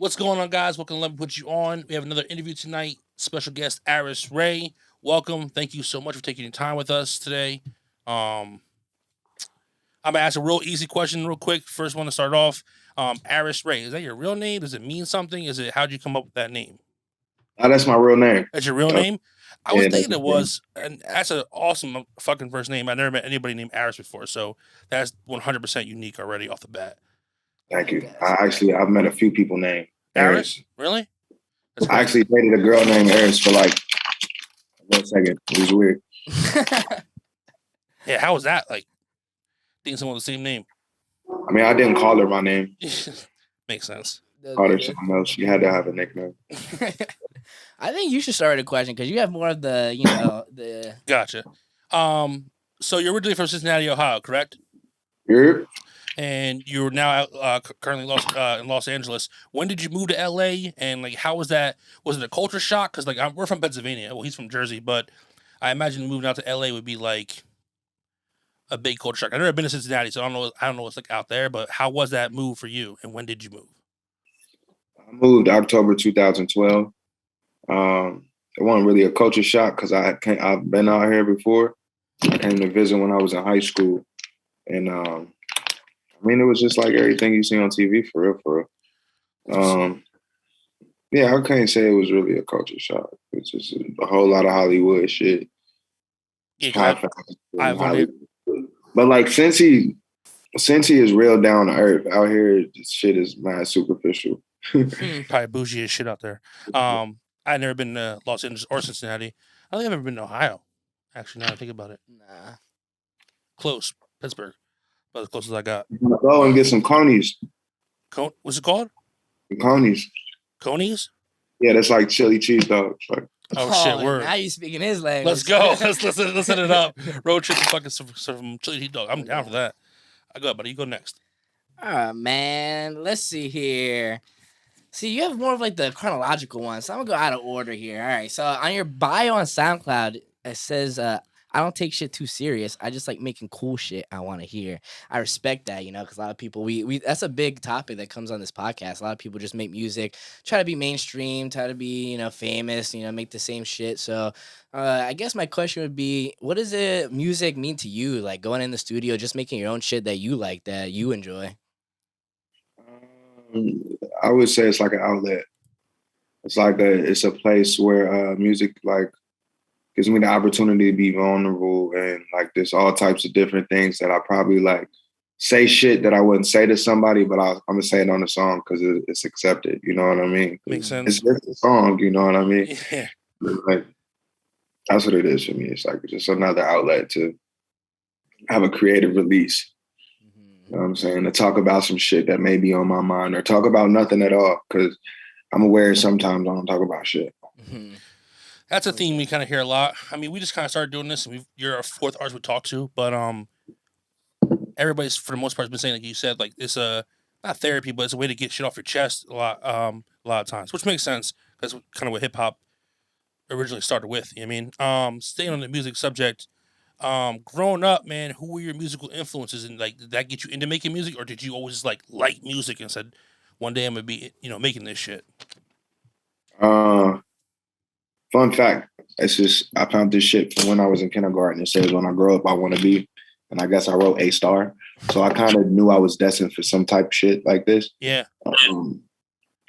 What's going on, guys? Welcome to Let Me Put You On. We have another interview tonight. Special guest Aris Ray. Welcome. Thank you so much for taking your time with us today. I'm gonna ask a real easy question, real quick. First one to start off. Aris Ray, is that your real name? Does it mean something? How'd you come up with that name? That's my real name. That's your real Uh, name? I was yeah, that's thinking the it thing. was, and that's an awesome fucking first name. I never met anybody named Aris before, so that's 100% unique already off the bat. Thank you. Yes. I've met a few people named Aris? Aris. Really? That's I crazy. actually dated a girl named Aris for like 1 second. It was weird. Yeah, how was that? Like, thinking someone with the same name. I mean, I didn't call her my name. Makes sense. Called her something else. She had to have a nickname. I think you should start a question because you have more of the, the. Gotcha. So you're originally from Cincinnati, Ohio, correct? Yep. And you're now currently in Los Angeles. When did you move to LA? And like, how was that? Was it a culture shock? Because like, we're from Pennsylvania. Well, he's from Jersey, but I imagine moving out to LA would be like a big culture shock. I've never been to Cincinnati, so I don't know what's like out there. But how was that move for you? And when did you move? I moved October 2012. It wasn't really a culture shock because I've been out here before. I came to visit when I was in high school, and I mean, it was just like everything you see on TV, for real, for real. Yeah, I can't say it was really a culture shock. It's just a whole lot of Hollywood shit. Yeah, But like since he is real down to earth, out here this shit is mad superficial. Probably bougie as shit out there. I've never been to Los Angeles or Cincinnati. I don't think I've ever been to Ohio. Actually, now that I think about it. Nah. Close. Pittsburgh. About as close as I got. Go and get some conies. What's it called? Conies. Conies? Yeah, that's like chili cheese dogs. Like, shit, word. Now you speaking his language. Let's go. Let's set it up. Road trip to fucking some chili cheese dog. I'm down for that. I go, buddy. You go next. All right, man. Let's see here. See, you have more of like the chronological one, so I'm gonna go out of order here. All right. So on your bio on SoundCloud, it says, "I don't take shit too serious. I just like making cool shit I want to hear." I respect that, because a lot of people we that's a big topic that comes on this podcast. A lot of people just make music, try to be mainstream, try to be famous, make the same shit. So I guess my question would be, what does it music mean to you? Like going in the studio, just making your own shit that you like, that you enjoy. I would say it's like an outlet. It's a place where music like gives me the opportunity to be vulnerable, and like there's all types of different things that I probably like say shit that I wouldn't say to somebody, but I'm gonna say it on the song because it's accepted. You know what I mean? Makes sense. It's just a song. You know what I mean? Yeah. Like that's what it is for me. It's like just another outlet to have a creative release. You know what I'm saying? To talk about some shit that may be on my mind, or talk about nothing at all, because I'm aware sometimes I don't talk about shit. Mm-hmm. That's a theme we kind of hear a lot. I mean, we just kind of started doing this, and you're our fourth artist we talk to, but everybody's for the most part has been saying, like you said, like it's not therapy, but it's a way to get shit off your chest a lot of times, which makes sense because kind of what hip hop originally started with. You know what I mean? Staying on the music subject. Growing up, man, who were your musical influences, and like did that get you into making music, or did you always like music and said one day I'm gonna be making this shit? Fun fact, it's just I found this shit from when I was in kindergarten. It says when I grow up I want to be, and I guess I wrote A star, so I kind of knew I was destined for some type of shit like this. Yeah.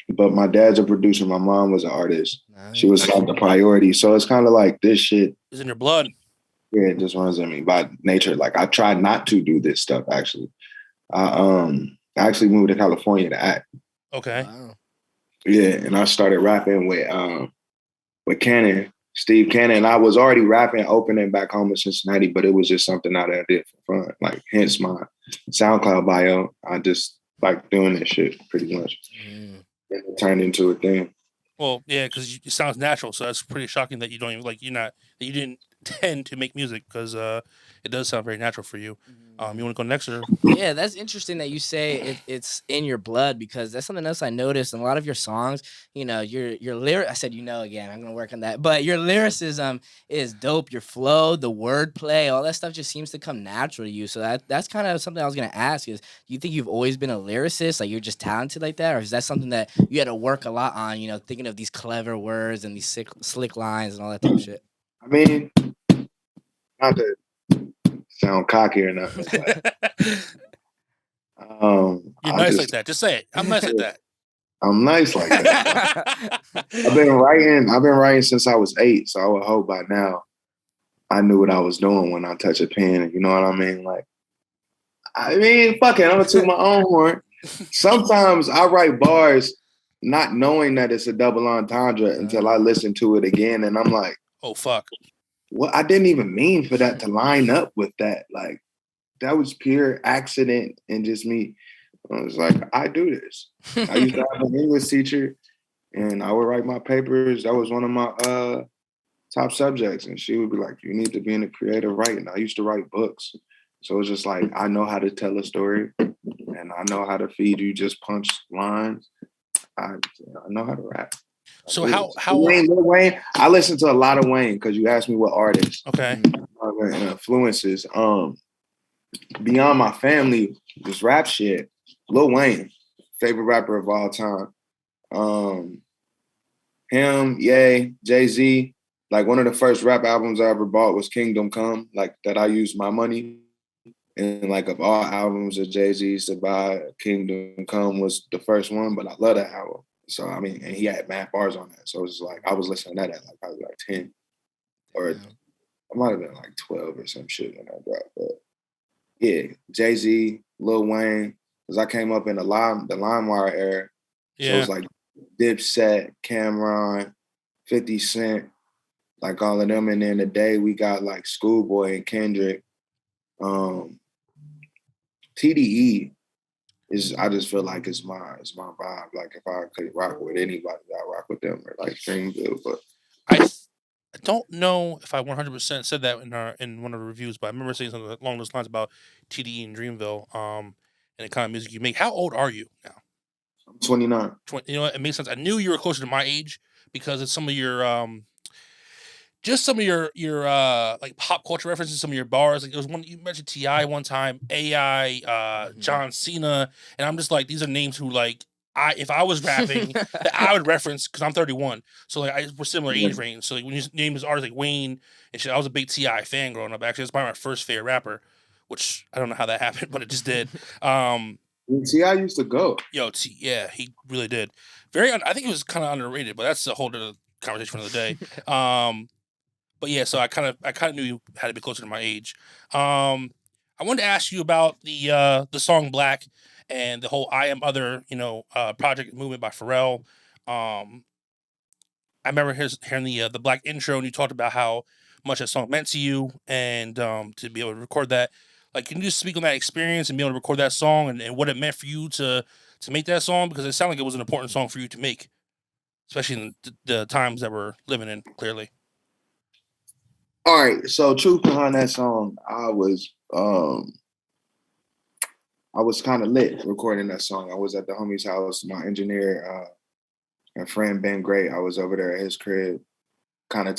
But my dad's a producer, my mom was an artist. Nice. She was like the priority, so it's kind of like this shit is in your blood. Yeah, it just runs in me by nature. Like I try not to do this stuff. Actually, I actually moved to California to act. Okay. Wow. Yeah, and I started rapping with Cannon, Steve Cannon. And I was already rapping, opening back home in Cincinnati, but it was just something that I did for fun. Like hence my SoundCloud bio. I just like doing this shit pretty much. And it turned into a thing. Well, yeah, because it sounds natural, so that's pretty shocking that you don't even you didn't tend to make music because it does sound very natural for you. You want to go next or? Yeah, that's interesting that you say it's in your blood because that's something else I noticed in a lot of your songs. You know, your lyric. I said again. I'm gonna work on that. But your lyricism is dope. Your flow, the wordplay, all that stuff just seems to come natural to you. So that's kind of something I was gonna ask is, do you think you've always been a lyricist? Like you're just talented like that, or is that something that you had to work a lot on? You know, thinking of these clever words and these slick lines and all that type of shit. I mean, not to sound cocky or nothing, but You're nice like that. Just say it. I'm nice like that. I'm nice like that. I've been writing since I was 8, so I would hope by now I knew what I was doing when I touch a pen. You know what I mean? Like, I mean, fuck it, I'm gonna toot my own horn. Sometimes I write bars not knowing that it's a double entendre until I listen to it again, and I'm like, oh fuck. Well, I didn't even mean for that to line up with that. Like, that was pure accident and just me. I was like, I do this. I used to have an English teacher and I would write my papers. That was one of my top subjects. And she would be like, you need to be in the creative writing. I used to write books. So it was just like, I know how to tell a story and I know how to feed you just punch lines. I know how to rap. So how Lil Wayne? I listen to a lot of Wayne because you asked me what artists. Okay. Influences. Beyond my family, this rap shit. Lil Wayne, favorite rapper of all time. Him, Ye, Jay-Z. Like one of the first rap albums I ever bought was Kingdom Come. Like that I used my money. And like of all albums of Jay-Z's to buy, Kingdom Come was the first one, but I love that album. So I mean, and he had mad bars on that. So it was like I was listening to that at like probably like 10. Or I might have been like 12 or some shit when I dropped. But yeah, Jay-Z, Lil Wayne, because I came up in the LimeWire era. So it was like Dipset, Cameron, 50 Cent, like all of them. And then today we got like Schoolboy and Kendrick. TDE is, I just feel like it's my vibe. Like if I could rock with anybody, I'd rock with them or like Dreamville. But I don't know if I 100% said that in one of the reviews, but I remember saying something along those lines about TDE and Dreamville, and the kind of music you make. How old are you now? I'm 29. You know what? It makes sense. I knew you were closer to my age because it's some of your just some of your like pop culture references, some of your bars. Like there was one you mentioned T.I. one time, AI, John Cena, and I'm just like, these are names who like if I was rapping, that I would reference because I'm 31. So like we're similar age range. So like when you name his artists like Wayne and shit, I was a big T.I. fan growing up. Actually, it's probably my first favorite rapper, which I don't know how that happened, but it just did. T.I. used to go. Yeah, he really did. I think it was kind of underrated, but that's a whole other conversation for another day. But yeah, so I kind of knew you had to be closer to my age. I wanted to ask you about the song Black and the whole I Am Other, project movement by Pharrell. I remember hearing the Black intro, and you talked about how much that song meant to you, and to be able to record that. Like, can you just speak on that experience and be able to record that song and what it meant for you to make that song? Because it sounded like it was an important song for you to make, especially in the times that we're living in, clearly. All right, so truth behind that song, I was kind of lit recording that song. I was at the homie's house, my engineer and friend Ben Gray. I was over there at his crib, kind of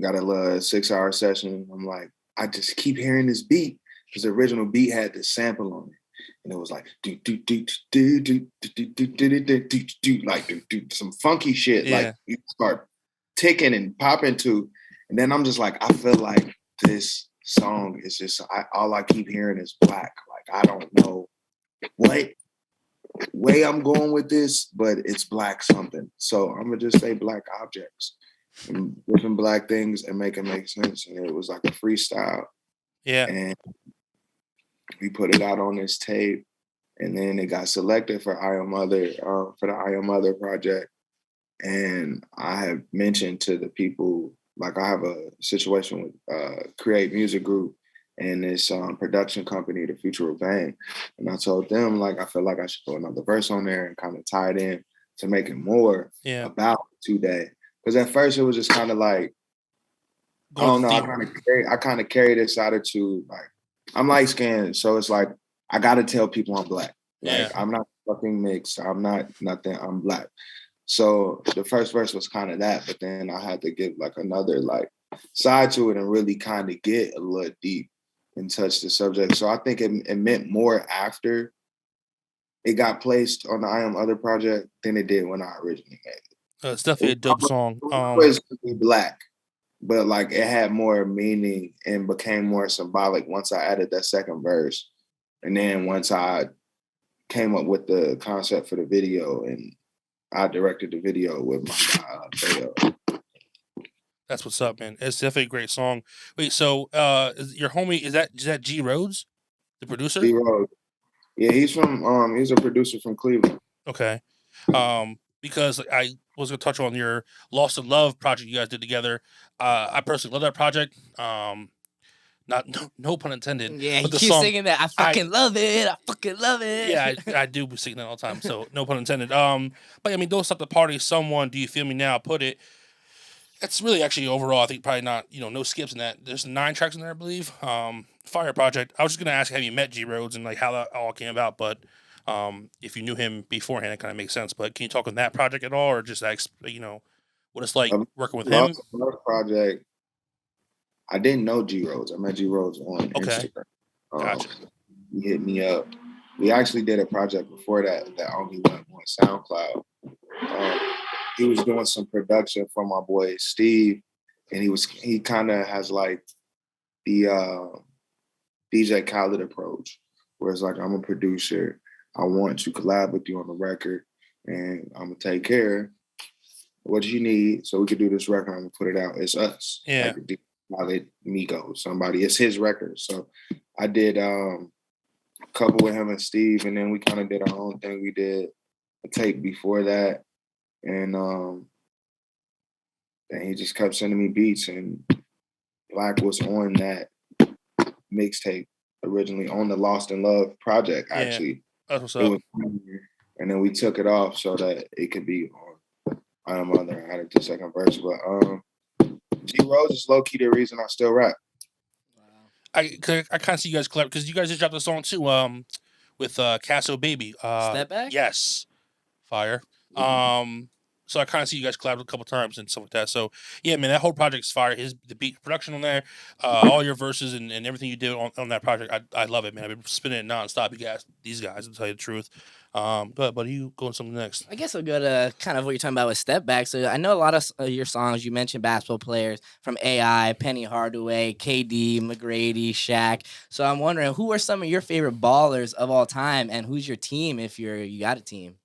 got a little 6-hour session. I'm like, I just keep hearing this beat because the original beat had this sample on it, and it was like do do do do do do do do do do like do some funky shit. Like you start ticking and popping to. And then I'm just like, I feel like this song is just, all I keep hearing is Black. Like, I don't know what way I'm going with this, but it's Black something. So I'm going to just say Black objects and different Black things and make it make sense. And it was like a freestyle. Yeah. And we put it out on this tape. And then it got selected for I Am Other, for the I Am Other project. And I have mentioned to the people, like I have a situation with Create Music Group and this production company, The Future of Bang. And I told them, like, I feel like I should put another verse on there and kind of tie it in to make it more about today. Because at first it was just kind of like I don't know. I kind of carry this attitude. Like, I'm light skinned, so it's like I gotta tell people I'm black. Like, I'm not fucking mixed. I'm not nothing. I'm black. So the first verse was kind of that, but then I had to give like another like side to it and really kind of get a little deep and touch the subject. So I think it meant more after it got placed on the I Am Other project than it did when I originally made it. It's definitely a dope song. It was black, but like it had more meaning and became more symbolic once I added that second verse. And then once I came up with the concept for the video and I directed the video with my guy, Theo. That's what's up, man. It's definitely a great song. Wait, so your homie is that G Rhodes, the producer? G Rhodes. Yeah, he's a producer from Cleveland. Okay. Because I was gonna touch on your Lost in Love project you guys did together. I personally love that project. No pun intended. Yeah, but he keeps singing that. I fucking love it. I fucking love it. Yeah, I do be singing that all the time. So no pun intended. But I mean, Don't Stop the Party. Someone, Do You Feel Me Now? Put It. It's really actually overall, I think probably not, no skips in that. There's 9 tracks in there, I believe. Fire project. I was just gonna ask, have you met G Rhodes and like how that all came about? But if you knew him beforehand, it kind of makes sense. But can you talk on that project at all, or just what it's like working with him? Lost project. I didn't know G Rhodes. I met G Rhodes on Instagram. Gotcha. He hit me up. We actually did a project before that only went on SoundCloud. He was doing some production for my boy Steve, and he kind of has like the DJ Khaled approach, where it's like, I'm a producer, I want to collab with you on the record, and I'm gonna take care of what you need so we could do this record. I'm gonna put it out. It's us. Yeah. Like Khaled, Miko, somebody. It's his record. So I did a couple with him and Steve, and then we kind of did our own thing. We did a tape before that. And he just kept sending me beats, and Black was on that mixtape originally on the Lost in Love project. Actually, that's what's up. And then we took it off so that it could be on I Am Other. I added the second verse, but G Rhodes is low key the reason I still rap. I kind of see you guys collab because you guys just dropped a song too. With Casso Baby. Step Back. Yes, fire. So I kind of see you guys collab a couple times and stuff like that. So yeah, man, that whole project's fire. The beat production on there, all your verses and everything you did on that project, I love it, man. I've been spinning it nonstop. These guys, to tell you the truth. But you go on something next. I guess we'll go to kind of what you're talking about with Step Back. So I know a lot of your songs, you mentioned basketball players from AI, Penny Hardaway, KD, McGrady, Shaq. So I'm wondering, who are some of your favorite ballers of all time, and who's your team if you got a team?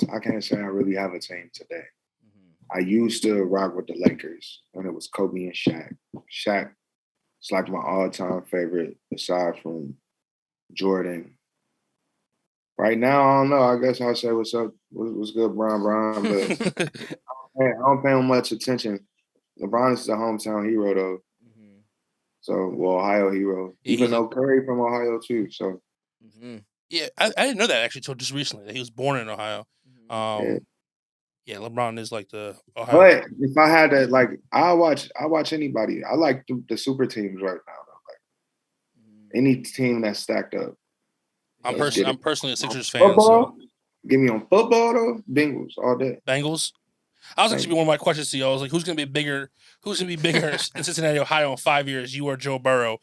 I can't say I really have a team today. I used to rock with the Lakers when it was Kobe and Shaq. Shaq is like my all-time favorite aside from Jordan. Right now, I don't know. I guess I'll say what's up. What's good, Bron, but I don't pay him much attention. LeBron is a hometown hero, though. So, Ohio hero. Even though Curry from Ohio, too. So, yeah, I didn't know that actually until just recently that he was born in Ohio. Yeah, LeBron is like the Ohio. But if I had to, like, I watch anybody. I like the super teams right now, though. Like any team that's stacked up. I'm personally a Sixers fan. Football? So. Give me on football though. Bengals all day. Bengals. I was actually one of my questions to you. I was like, who's gonna be bigger in Cincinnati, Ohio in 5 years? You or Joe Burrow?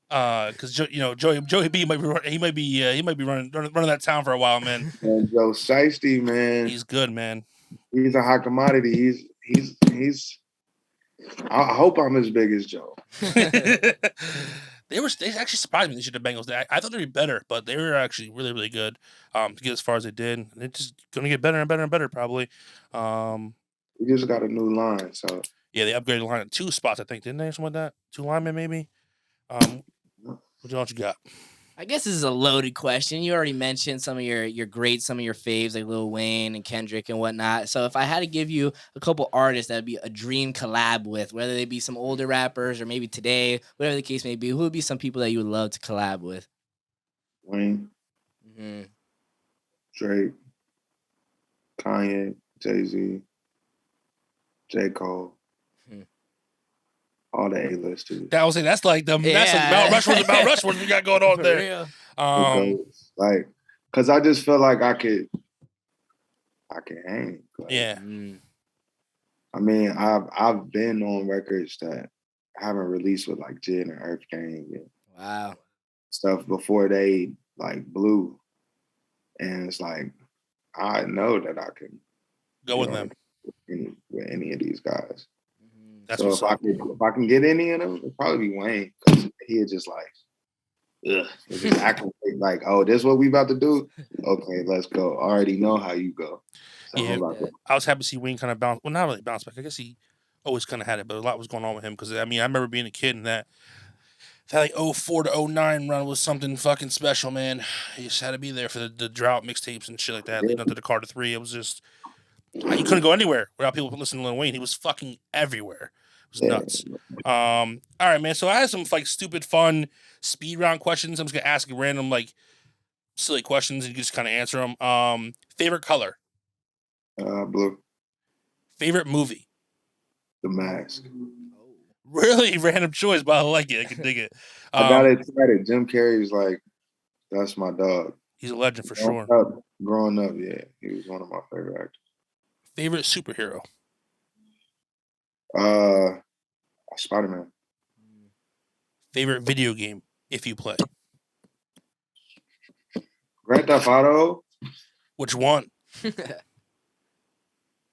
Because Joey B might be running that town for a while, man. And Joe Shiesty, man, he's good, man. He's a hot commodity. He's. I hope I'm as big as Joe. They actually surprised me this year, the Bengals. I thought they'd be better, but they were actually really, really good to get as far as they did. They're just going to get better and better and better, probably. We just got a new line, so. Yeah, they upgraded the line at 2 spots, I think, didn't they? Something like that? 2 linemen, maybe? What else you got? I guess this is a loaded question. You already mentioned some of your greats, some of your faves like Lil Wayne and Kendrick and whatnot. So if I had to give you a couple artists that would be a dream collab with, whether they be some older rappers or maybe today, whatever the case may be, who would be some people that you would love to collab with? Wayne, Drake, Kanye, Jay-Z. J. Cole, all the A-listers. That was saying that's like the Mount Rushmore we got going on For there. real. Like, cause I just feel like I can hang. Like, Yeah. I mean, I've been on records that I haven't released with like Jid and Earth Gang and Wow. stuff before they like blew, and it's like I know that I can Go with them. With any of these guys. That's so if I can get any of them, it'd probably be Wayne, because he'd just like, ugh, just acting like, oh, this is what we about to do. Okay, let's go. I already know how you go. So yeah, I was happy to see Wayne kind of bounce. Well, not really bounce back. I guess he always kind of had it, but a lot was going on with him. Because I mean, I remember being a kid and that like 04 to 09 run was something fucking special, man. You just had to be there for the drought mixtapes and shit like that, leading up to the Carter 3. It was just, you couldn't go anywhere without people listening to Lil Wayne. He was fucking everywhere. It was nuts. All right, man. So I had some like stupid, fun speed round questions. I'm just gonna ask you random like silly questions and you just kind of answer them. Favorite color? Blue. Favorite movie? The Mask. Really random choice, but I like it. I can dig it. I got excited. Jim Carrey's like, that's my dog. He's a legend for sure. Growing up, yeah, he was one of my favorite actors. Favorite superhero? Spider-Man. Favorite video game, if you play? Grand Theft Auto. Which one?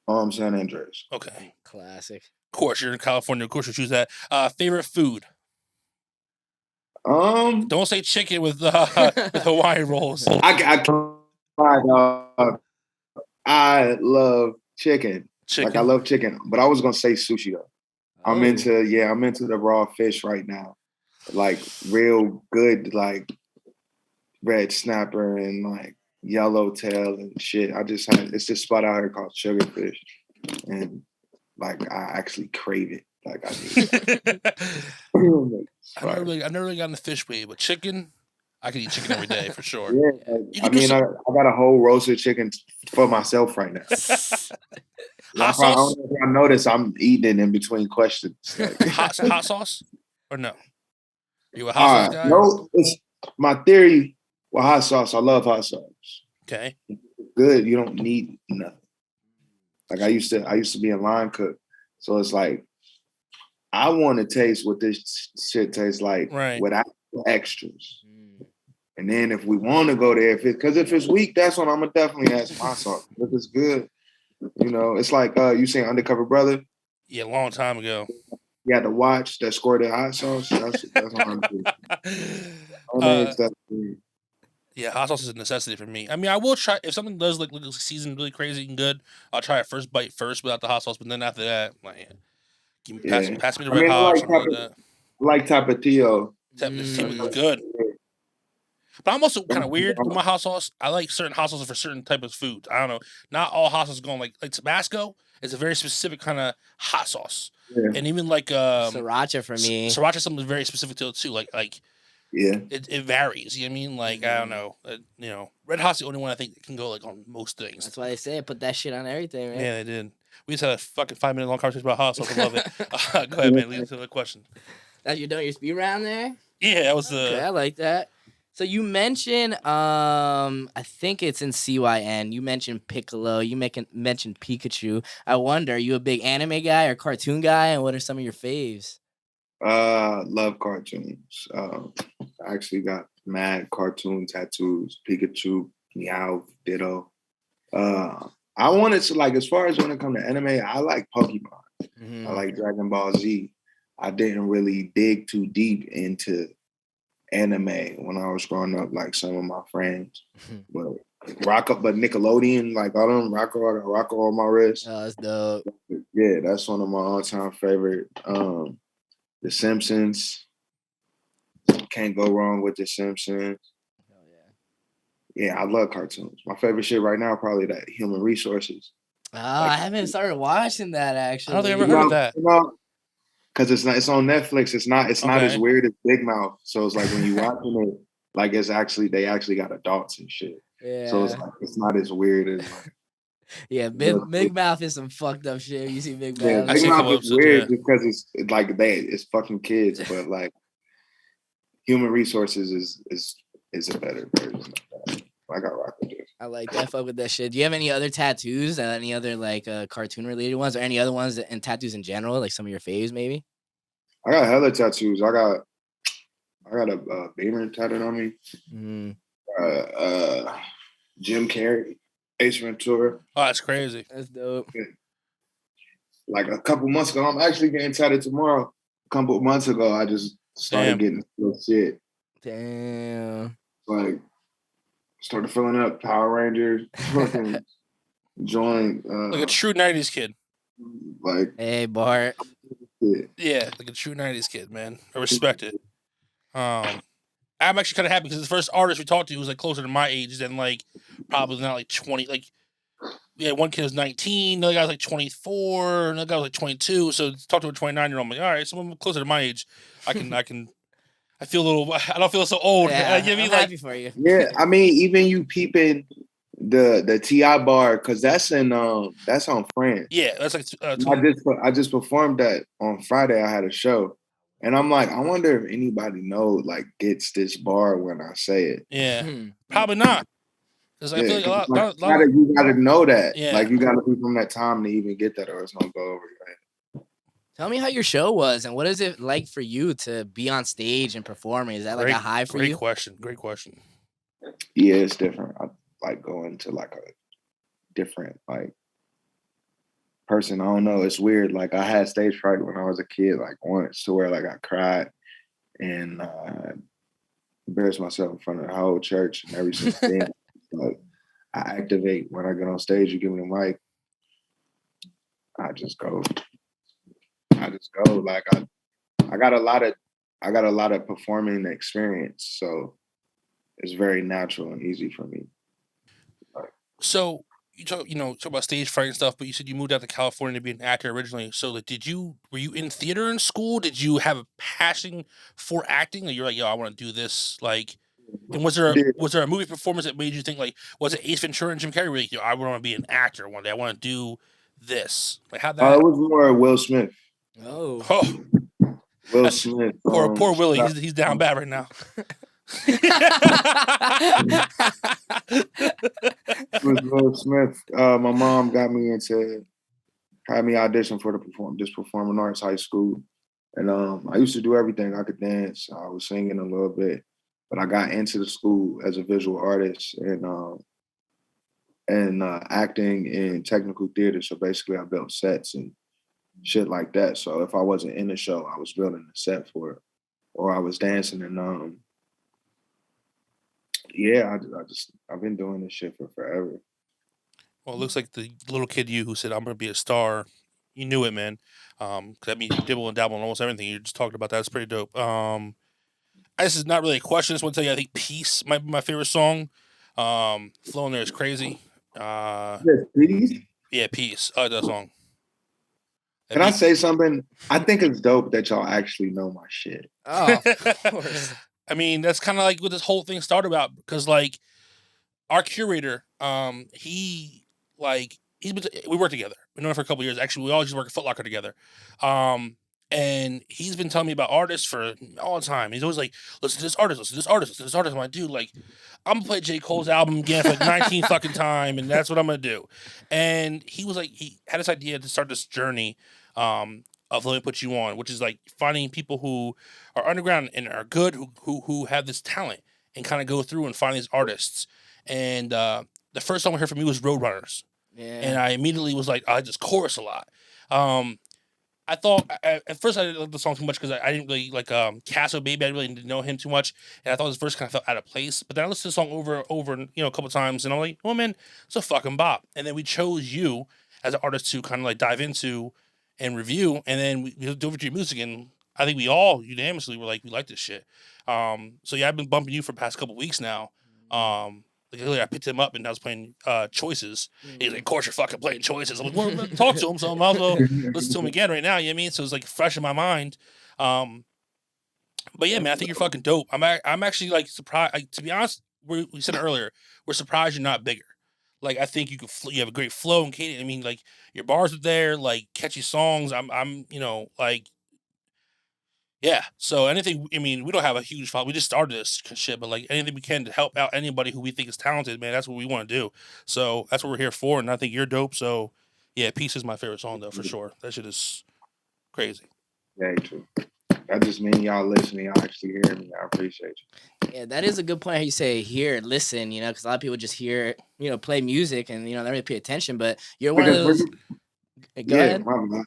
San Andreas. Okay. Classic. Of course, you're in California. Of course, you choose that. Favorite food? Don't say chicken with Hawaiian rolls. I love chicken. Like I love chicken, but I was gonna say sushi though. I'm into the raw fish right now. Like real good, like red snapper and like yellowtail and shit. It's this spot out here called Sugarfish, and like I actually crave it. Like I've never really gotten the fish wave, but chicken, I can eat chicken every day for sure. Yeah, I got a whole roasted chicken for myself right now. Hot sauce? I notice I'm eating it in between questions. Like. hot sauce or no? Are you a hot sauce guy? No, it's my theory with hot sauce. I love hot sauce. Okay. Good. You don't need nothing. Like I used to be a line cook. So it's like, I want to taste what this shit tastes like without extras. And then if we want to go there, because if it's weak, that's when I'm going to definitely ask my sauce. If it's good, it's like you saying Undercover Brother. Yeah, a long time ago. You had to watch that scored the hot sauce. That's what I'm doing. Yeah, hot sauce is a necessity for me. I mean, I will try if something does look seasoned really crazy and good. I'll try it first bite first without the hot sauce, but then after that, like, pass me the red hot. I like Tapatio. Tapatio is good, but I'm also kind of weird with my hot sauce. I like certain hot sauces for certain type of foods. I don't know. Not all hot sauce going like Tabasco is a very specific kind of hot sauce, and even like sriracha for me. Sriracha is something very specific to it too. Like. Yeah, it varies. You know what I mean? Like I don't know. Red Hot's the only one I think that can go like on most things. That's why they say put that shit on everything, right? Yeah, they did. We just had a fucking 5-minute long conversation about hot sauce. I love it. Go ahead, man. Lead into the question. That you're doing your speed round there? Yeah, that was the. Okay, I like that. So you mentioned, I think it's in CYN. You mentioned Piccolo. You mentioned Pikachu. I wonder, are you a big anime guy or cartoon guy? And what are some of your faves? Love cartoons. I actually got mad cartoon tattoos. Pikachu, Meow, Ditto. I wanted to like, as far as when it comes to anime, I like Pokemon. I like Dragon Ball Z. I didn't really dig too deep into anime when I was growing up, like some of my friends. But Nickelodeon, like all them Rocco on my wrist. Oh, that's dope. Yeah, that's one of my all-time favorite. The Simpsons. Can't go wrong with The Simpsons. Oh, yeah, I love cartoons. My favorite shit right now probably that Human Resources. Oh, I haven't started watching that actually. I don't think I've ever heard of that. Because it's on Netflix. It's not as weird as Big Mouth. So it's like when you watching it, like they actually got adults and shit. Yeah. So it's like it's not as weird as like Yeah, Big Mouth is some fucked up shit. You see Big Yeah, Mouth. I Big see a Mouth couple is episodes, weird yeah. because it's like it's fucking kids, but like human resources is a better version of that. I got rock with this. I like that. Fuck with that shit. Do you have any other tattoos? Any other like cartoon related ones, or any other ones and tattoos in general? Like some of your faves, maybe. I got hella tattoos. I got a Beamer tatted on me. Mm, Jim Carrey, Ace Ventura. Oh, that's crazy. that's dope. Like a couple months ago, I'm actually getting tatted tomorrow. A couple months ago, I just started getting little shit. Damn. Like started filling up Power Rangers, fucking joined. Like a true 90s kid. Like Hey, Bart. Yeah, like a true 90s kid, man. I respect it. I'm actually kind of happy because the first artist we talked to was like closer to my age than like probably not like 20. Like, yeah, one kid was 19, another guy was like 24, another guy was like 22. So talk to a 29-year-old, I'm like, all right, someone closer to my age, I feel a little. I don't feel so old. Yeah, You know what I mean? I'm Like, happy for you. Yeah, I mean, even you peeping the Ti bar because that's on France. yeah, that's like. I just performed that on Friday. I had a show, and I'm like, I wonder if anybody gets this bar when I say it. Yeah, probably not. Because I feel like a lot you gotta know that. Yeah. Like you gotta be from that time to even get that, or it's gonna go over your head. Tell me how your show was, and what is it like for you to be on stage and performing? Is that like a high for you? Great question. Yeah, it's different. I like going to like a different like person. I don't know. It's weird. Like I had stage fright when I was a kid, like once to where like I cried and embarrassed myself in front of the whole church. And ever since then, like I activate when I get on stage. You give me the mic, I just go. Like I got a lot of performing experience, so it's very natural and easy for me. So you talk about stage fright and stuff, but you said you moved out to California to be an actor originally. So like, were you in theater in school? Did you have a passion for acting? Like you're like, yo, I want to do this. Like, and was there a movie performance that made you think like, was it Ace Ventura and Jim Carrey? Where like, I want to be an actor one day. I want to do this. Like how that? It was more Will Smith. Oh, Will Smith. Poor Willie. He's down bad right now. It was Will Smith. My mom had me audition for this performing arts high school, and I used to do everything. I could dance. I was singing a little bit, but I got into the school as a visual artist and acting in technical theater. So basically, I built sets and shit like that. So if I wasn't in the show, I was building a set for it, or I was dancing. And yeah, I've been doing this shit for forever. Well, it looks like the little kid who said I'm gonna be a star. You knew it, man. 'Cause I mean, you dibble and dabble on almost everything. You just talked about that. It's pretty dope. This is not really a question. I just want to tell you, I think "Peace" might be my favorite song. Flow in there is crazy. Peace. Yeah, "Peace." I like that song. Can I say something? I think it's dope that y'all actually know my shit. Oh, of course. I mean, that's kind of like what this whole thing started about because, like, our curator, we work together. We've known him for a couple of years. Actually, we all used to work at Foot Locker together. And he's been telling me about artists for all the time. He's always like, listen to this artist, listen to this artist, listen to this artist. I'm like, dude, like, I'm gonna play J. Cole's album again for like 19 fucking time, and that's what I'm gonna do. And he was like, he had this idea to start this journey of Let Me Put You On, which is like finding people who are underground and are good, who have this talent, and kind of go through and find these artists. And the first song I heard from you was Roadrunners. Yeah. And I immediately was like, I like this chorus a lot. I thought at first I didn't like the song too much because I didn't really like Casso Baby. I really didn't know him too much, and I thought his verse kind of felt out of place. But then I listened to the song over a couple times, and I'm like, oh man, it's a fucking bop. And then we chose you as an artist to kind of like dive into and review, and then we dove into your music, and I think we all unanimously were like, we like this shit. So yeah, I've been bumping you for the past couple weeks now. Like earlier, I picked him up and I was playing Choices. He's like, of course you're fucking playing Choices. I'm like, well, talk to him, so I might as well listen to him again right now. You know what I mean? So it's like fresh in my mind. But yeah, man, I think you're fucking dope. I'm actually like surprised. Like, to be honest, we said it earlier, we're surprised you're not bigger. Like I think you have a great flow and cadence. I mean, like your bars are there, like catchy songs. I'm like yeah. So anything. I mean, we don't have a huge following. We just started this shit, but like anything we can to help out anybody who we think is talented, man. That's what we want to do. So that's what we're here for. And I think you're dope. So yeah, Peace is my favorite song though for sure. That shit is crazy. Yeah, true. That just means y'all listening. Y'all actually hearing me. I appreciate you. Yeah, that is a good point. How you say hear, listen, because a lot of people just hear, play music and they don't really pay attention. But you're one of Because those. Go ahead. my bad.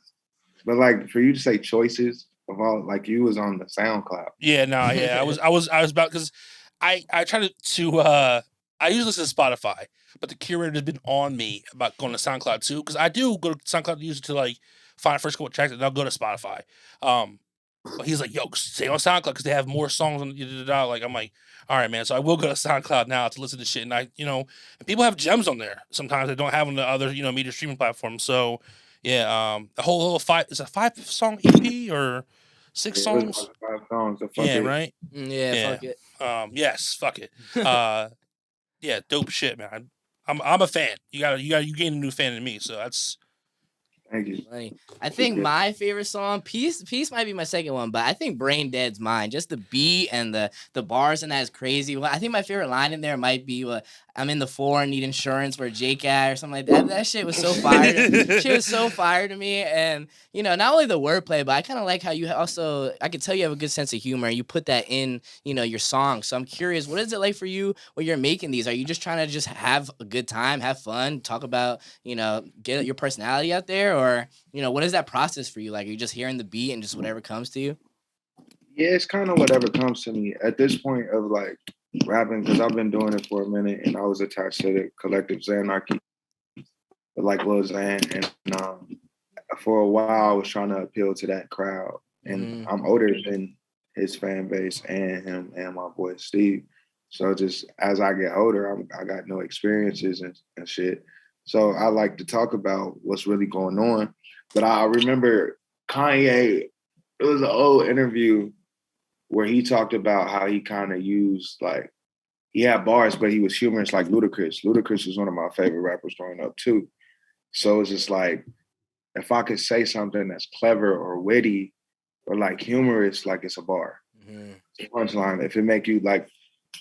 But like for you to say choices of all, like you was on the SoundCloud. Yeah, no, yeah. I was about because I try to I usually listen to Spotify, but the Curator has been on me about going to SoundCloud too because I do go to SoundCloud usually to like find the first couple of tracks and I'll go to Spotify. But he's like, yo, stay on SoundCloud because they have more songs on like I'm like, all right, man. So I will go to SoundCloud now to listen to shit, and and people have gems on there sometimes they don't have on the other media streaming platforms. So yeah, the whole little it's a 5-song EP or 6 songs. It was 5 songs. So fuck Yeah, it. right. Yeah, fuck it. Yes, fuck it. Yeah, dope shit, man. I'm a fan. You gain a new fan in me, so that's. Thank you. Funny. I think my favorite song, Peace might be my second one, but I think Brain Dead's mine. Just the beat and the bars and that is crazy. Well, I think my favorite line in there might be I'm in the floor and need insurance for a Jake ad or something like that. That shit was so fire. Shit was so fire to me. And, not only the wordplay, but I kind of like how you also, I could tell you have a good sense of humor. You put that in, your song. So I'm curious, what is it like for you when you're making these? Are you just trying to just have a good time, have fun, talk about, get your personality out there? Or, what is that process for you? Like, are you just hearing the beat and just whatever comes to you? Yeah, it's kind of whatever comes to me at this point of like rapping because I've been doing it for a minute and I was attached to the collective Xanarchy, like Lil Xan, and for a while I was trying to appeal to that crowd. And I'm older than his fan base and him and my boy Steve. So just as I get older, I got no experiences and shit. So I like to talk about what's really going on. But I remember Kanye, it was an old interview where he talked about how he kind of used like, he had bars, but he was humorous like Ludacris. Ludacris was one of my favorite rappers growing up too. So it's just like, if I could say something that's clever or witty or like humorous, like it's a bar. It's a punchline. If it make you like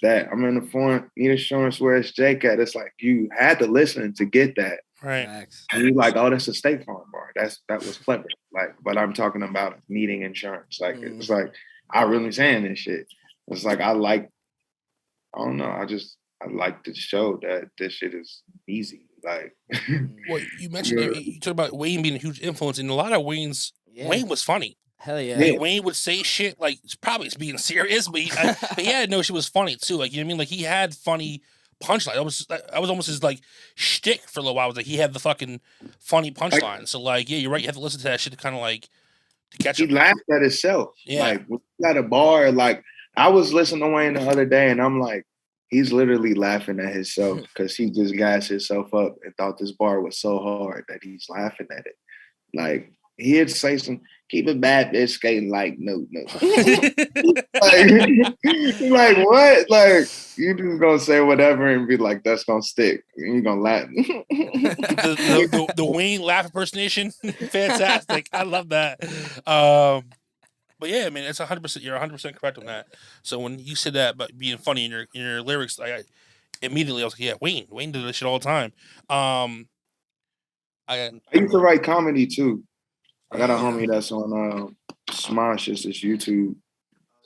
that, I'm in the phone, need insurance, where's Jake at? It's like you had to listen to get that. Right. And you like, oh, that's a State Farm bar. That was clever. Like, but I'm talking about needing insurance. Like it's like I really saying this shit. It's like I don't know. I like to show that this shit is easy. Like, well, you mentioned you talked about Wayne being a huge influence, and a lot of Wayne was funny. Hell yeah. Like, Wayne would say shit like probably being serious, but no, she was funny too. Like, you know what I mean? Like he had funny punchline. I was almost his like shtick for a little while. Was like he had the fucking funny punchline. So like, yeah, you're right. You have to listen to that shit to kind of like to catch him. He laughed at himself. Yeah. Like when he got a bar, like I was listening to Wayne the other day, and I'm like, he's literally laughing at himself because he just gassed himself up and thought this bar was so hard that he's laughing at it. Like he'd say some, keep a bad bitch skating like no. like what? Like you just gonna say whatever and be like, that's gonna stick. And you're gonna laugh. the Wayne laugh impersonation, fantastic. I love that. But yeah, I mean, it's 100%. You're 100% correct on that. So when you said that about being funny in your lyrics, I immediately was like, yeah, Wayne did this shit all the time. I used to write comedy too. I got a homie that's on Smosh, it's his YouTube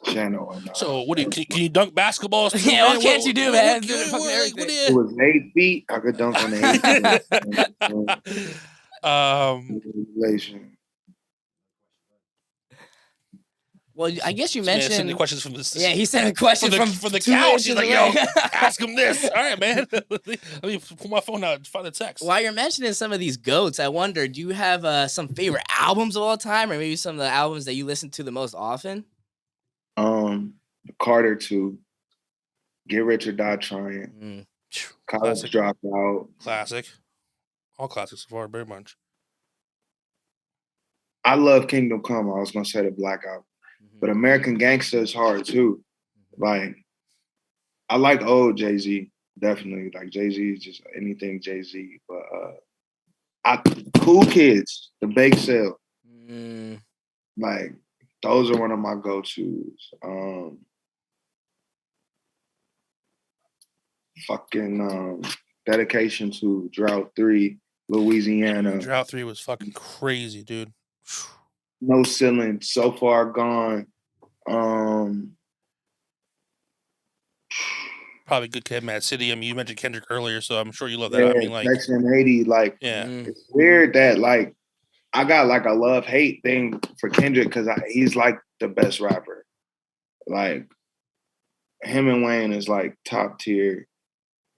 channel. And, so what do you can you dunk basketballs? Too, yeah, what can't you do, man? It was 8 feet. I could dunk on the 8 feet. Well, I guess you mentioned sending questions from this. Yeah, he sent a question from the couch. He's like, "Yo, ask him this." All right, man. Let me pull my phone out and find the text. While you're mentioning some of these goats, I wonder, do you have some favorite albums of all time, or maybe some of the albums that you listen to the most often? Carter 2, Get Rich or Die Trying, College Dropout, classic, all classics so far, very much. I love Kingdom Come. I was gonna say the Black Album. But American Gangsta is hard too. Like, I like old Jay-Z. definitely like Jay-Z is just anything Jay-Z. But Cool Kids, the Bake Sale, like those are one of my go-tos. Dedication to Drought 3, Louisiana. Drought 3 was fucking crazy, dude. No Ceiling, So Far Gone. Probably Good Kid, Mad City. I mean, you mentioned Kendrick earlier, so I'm sure you love that. I mean, like Section 80, like it's weird that like I got like a love-hate thing for Kendrick because he's like the best rapper. Like him and Wayne is like top tier.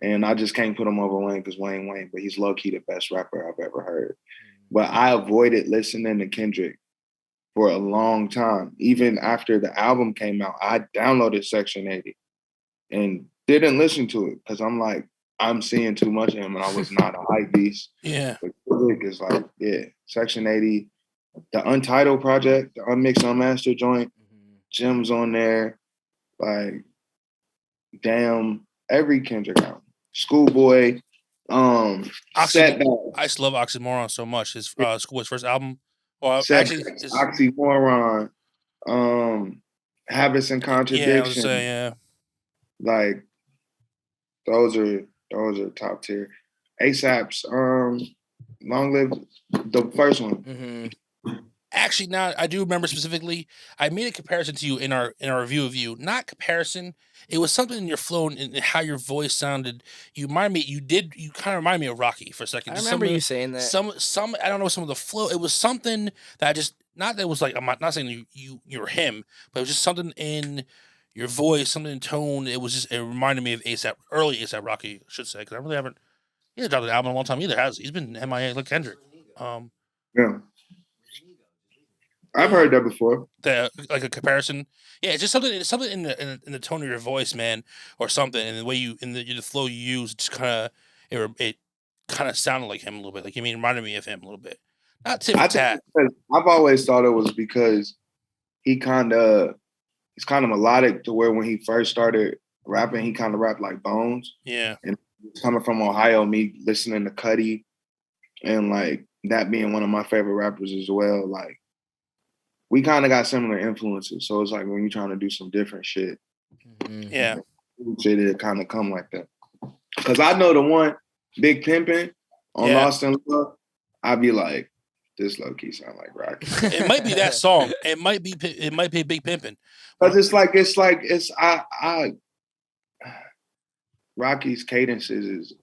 And I just can't put him over Wayne because Wayne, but he's low-key the best rapper I've ever heard. But I avoided listening to Kendrick for a long time. Even after the album came out, I downloaded Section 80 and didn't listen to it because I'm like, I'm seeing too much of him and I was not a hype beast. Yeah. But Kendrick is like, Section 80, the Untitled project, the Unmixed Unmastered joint, Jim's on there, like, damn, every Kendrick album. Schoolboy, I just love Oxymoron so much. His Schoolboy's first album. Well, actually, Oxymoron, Habits and Contradiction. Yeah, I was saying, yeah. Like those are top tier. ASAP's Long Live, the first one. Actually, now I do remember specifically. I made a comparison to you in our review of you. Not comparison. It was something in your flow and how your voice sounded. You kind of remind me of Rocky for a second. I remember you saying that. Some I don't know, some of the flow. It was something that I just not that it was like I'm not saying you're him, but it was just something in your voice, something in tone. It reminded me of early ASAP Rocky, I should say, because I really haven't. He hasn't dropped an album in a long time either. He's been MIA like Kendrick. Yeah. I've heard that before. Like a comparison, yeah. It's just something in the tone of your voice, man, or something, and the way the flow you use. Just it kind of sounded like him a little bit. Like reminded me of him a little bit. Not tip for tat. I've always thought it was because he's kind of melodic to where when he first started rapping, he kind of rapped like Bones. Yeah. And coming from Ohio, me listening to Cudi, and like that being one of my favorite rappers as well, like. We kind of got similar influences. So it's like when you're trying to do some different shit. Yeah. It kind of come like that. Because I know the one, Big Pimpin' on Lost in Love, I'd be like, this low-key sound like Rocky. It might be that song. It might be Big Pimpin'. Because Rocky's cadences is,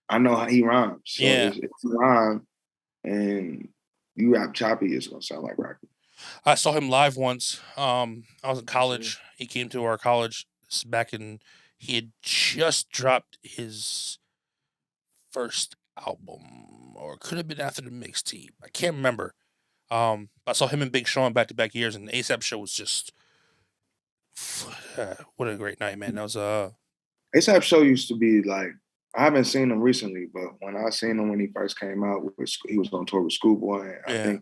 I know how he rhymes. So it's rhyme and you rap choppy, it's gonna sound like Rocky. I saw him live once. I was in college. He came to our college he had just dropped his first album, or it could have been after the mixtape. I can't remember. I saw him and Big Sean back-to-back years, and the ASAP show was just what a great night, man. That was ASAP show used to be like, I haven't seen him recently, but when I seen him when he first came out, he was on tour with Schoolboy. I think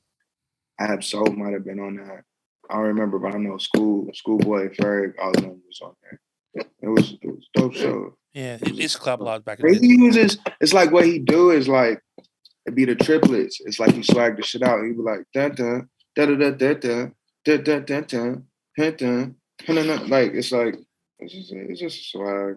Ab Soul might have been on that. I don't remember, but I know Schoolboy, Ferg, all of them was on there. It was dope show. Yeah, it's Club Lodge back in the day. He uses, it's like what he do is like, it'd be the triplets. It's like he swag the shit out. He'd be like, dun dun, da da da da da, dun dun dun dun, dun dun, dun. Like, it's like, it's just swag.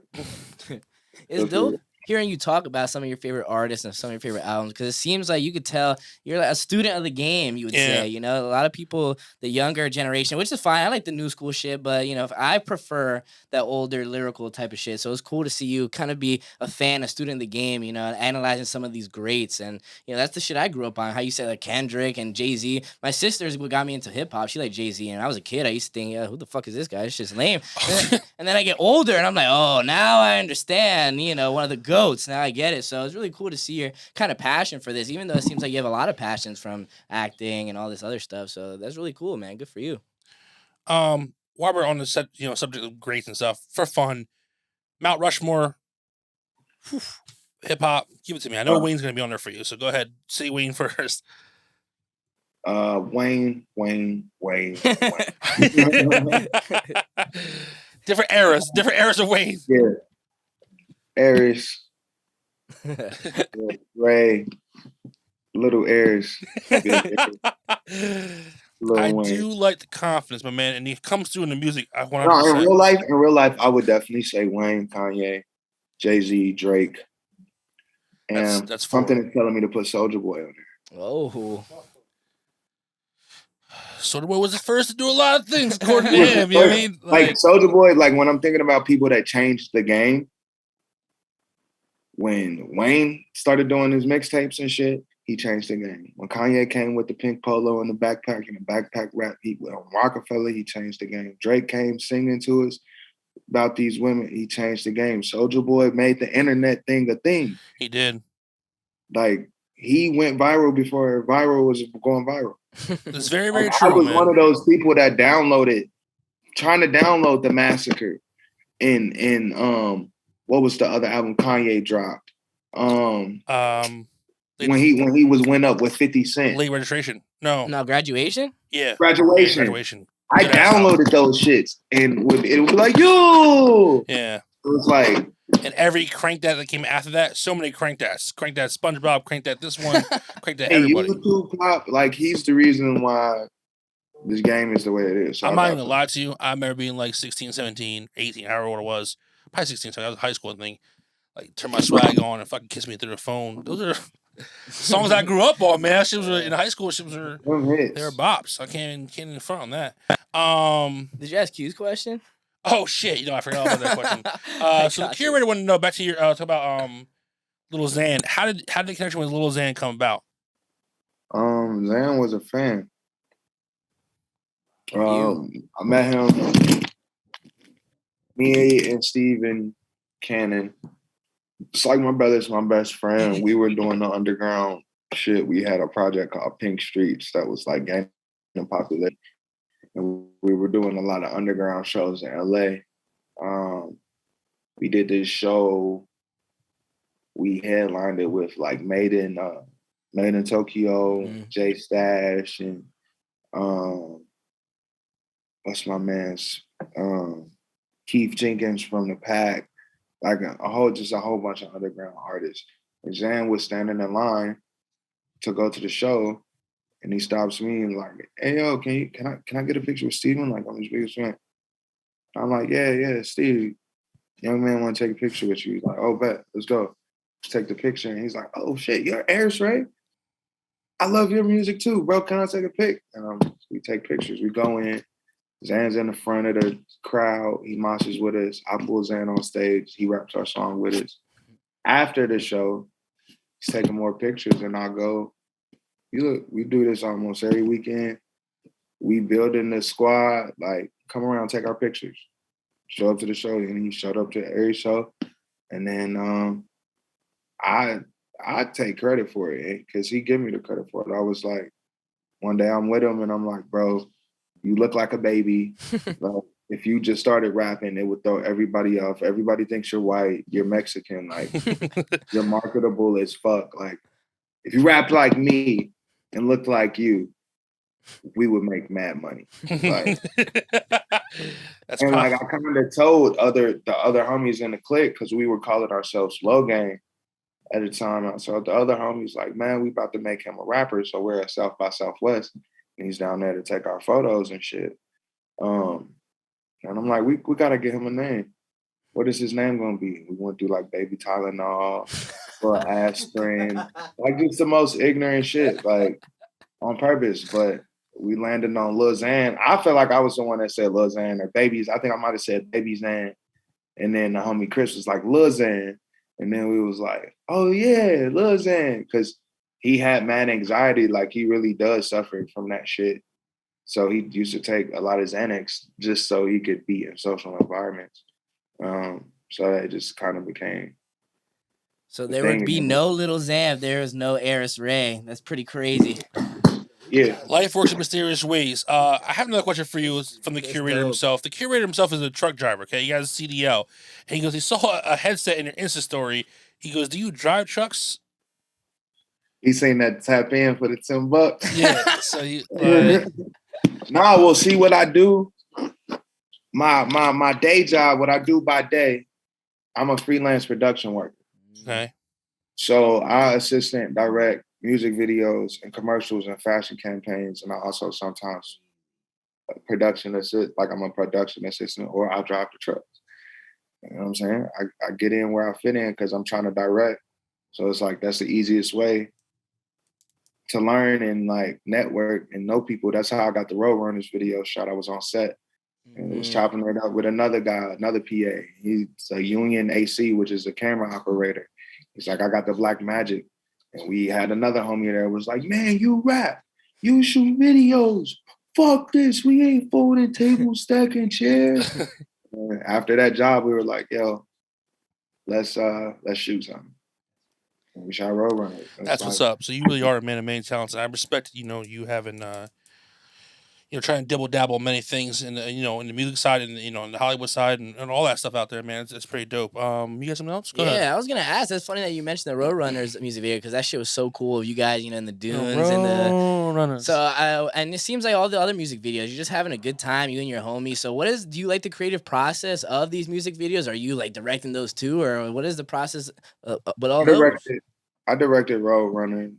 It's dope hearing you talk about some of your favorite artists and some of your favorite albums, because it seems like you could tell you're like a student of the game, you would say. You know, a lot of people, the younger generation, which is fine. I like the new school shit, but, you know, if I prefer that older lyrical type of shit. So it's cool to see you kind of be a fan, a student of the game, you know, analyzing some of these greats. And, you know, that's the shit I grew up on. How you said like Kendrick and Jay-Z. My sister's what got me into hip-hop. She liked Jay-Z, and I was a kid. I used to think, who the fuck is this guy? It's just lame. And then I get older, and I'm like, oh, now I understand, you know, one of the goats. Now I get it. So it's really cool to see your kind of passion for this, even though it seems like you have a lot of passions from acting and all this other stuff. So that's really cool, man. Good for you. While we're on the subject of greats and stuff, for fun, Mount Rushmore, hip hop, give it to me. I know Wayne's gonna be on there for you, so go ahead. Say Wayne first. Wayne. Different eras of Wayne. Yeah. Aris, Ray, Little Aris, Big Aris, I Lil Wayne. do like the confidence, my man, and he comes through in the music. I 100%. No, in real life, I would definitely say Wayne, Kanye, Jay-Z, Drake, and That's something four. is telling me to put Soulja Boy on there. Oh. Soulja Boy was the first to do a lot of things, according to him. You know what I mean? Like Soulja Boy, like when I'm thinking about people that changed the game, when Wayne started doing his mixtapes and shit, he changed the game. When Kanye came with the pink polo and the backpack rap, he went on Rockefeller, he changed the game. Drake came singing to us about these women, he changed the game. Soulja Boy made the internet thing a thing. He did. Like, he went viral before viral was going viral. It's very, very true, I was man. one of those people that trying to download The Massacre in what was the other album Kanye dropped? When he went up with 50 Cent. Late Registration. No, Graduation? Yeah. Graduation. I downloaded those shits and it would be like, yo! Yeah. It was like, and every crank that came after that, so many crank that SpongeBob, crank that this one, crank that everybody. YouTube Pop, like he's the reason why this game is the way it is. So I'm not even gonna lie to you. I remember being like 16, 17, 18, however old it was. Probably 16, so I was in high school thing. Like turn my swag on and fucking kiss me through the phone. Those are songs I grew up on, man. She was in high school. They were bops. I can't even front on that. Did you ask Q's question? Oh shit! I forgot about that question. So the Curator wanted to know, back to your talk about Lil Xan. How did the connection with Lil Xan come about? Xan was a fan. I met him. Me and Steven Cannon. It's like my brother's my best friend. We were doing the underground shit. We had a project called Pink Streets that was like gaining popularity. And we were doing a lot of underground shows in LA. We did this show. We headlined it with like Made in Tokyo, Jay Stash, and what's my man's Keith Jenkins from the Pack. Like a whole bunch of underground artists. And Xan was standing in line to go to the show, and he stops me and like, "Hey yo, can I get a picture with Steven? Like I'm his biggest fan." I'm like, "Yeah, Steve, young man want to take a picture with you." He's like, "Oh, bet, let's go." Let's take the picture, and he's like, "Oh shit, you're Aris Ray? I love your music too, bro. Can I take a pic?" And we take pictures. We go in. Xan's in the front of the crowd. He moshes with us. I pull Xan on stage. He raps our song with us. After the show, he's taking more pictures, and I go, "Look, we do this almost every weekend. We building the squad. Like, come around, take our pictures. Show up to the show." And he showed up to every show. And then I take credit for it because he gave me the credit for it. I was like, one day I'm with him, and I'm like, "Bro, you look like a baby. Like, if you just started rapping, it would throw everybody off. Everybody thinks you're white. You're Mexican. Like, you're marketable as fuck. Like, if you rapped like me and looked like you, we would make mad money." Like, like I kind of told the other homies in the clique, because we were calling ourselves Low Gang at the time. So the other homies like, "Man, we about to make him a rapper. So we're at South by Southwest. And he's down there to take our photos and shit." And I'm like, we gotta get him a name. What is his name gonna be? We want to do like Baby Tylenol or aspirin, like just the most ignorant shit, like on purpose. But we landed on Lil Xan. I feel like I was the one that said Lil Xan or Babies. I think I might have said Baby Xan, and then the homie Chris was like Lil Xan, and then we was like, "Oh yeah, Lil Xan," because he had mad anxiety. Like he really does suffer from that shit. So he used to take a lot of Xanax just so he could be in social environments. So that just kind of became. So there would be no Lil Xan if there was no Aris Ray. That's pretty crazy. Yeah. Life works in mysterious ways. I have another question for you from the Curator himself. The Curator himself is a truck driver, okay? He has a CDL. And he goes, he saw a headset in your Insta story. He goes, "Do you drive trucks?" He's saying that tap in for the $10. Yeah. So you Nah, well, see what I do. My day job, what I do by day, I'm a freelance production worker. Okay. So I assistant direct music videos and commercials and fashion campaigns, and I also sometimes production assist, like I'm a production assistant, or I drive the trucks. You know what I'm saying? I get in where I fit in because I'm trying to direct. So it's like that's the easiest way to learn and like network and know people. That's how I got the Roadrunners video shot. I was on set and was chopping it up with another guy, another PA. He's a Union AC, which is a camera operator. He's like, I got the black magic. And we had another homie there was like, man, you rap, you shoot videos. Fuck this. We ain't folding tables, stacking chairs. And after that job, we were like, yo, let's shoot something. And we shot Roadrunner. That's what's up. So you really are a man of many talents, and I respect you having trying to double dabble many things in the in the music side and in the Hollywood side and all that stuff out there, man. It's pretty dope. You got something else? Go ahead. I was gonna ask. That's funny that you mentioned the Roadrunners music video because that shit was so cool. You guys, in the dunes and the Roadrunners. so. And it seems like all the other music videos, you're just having a good time, you and your homies. So, do you like the creative process of these music videos? Are you like directing those too, or what is the process with all those? I directed Roadrunner.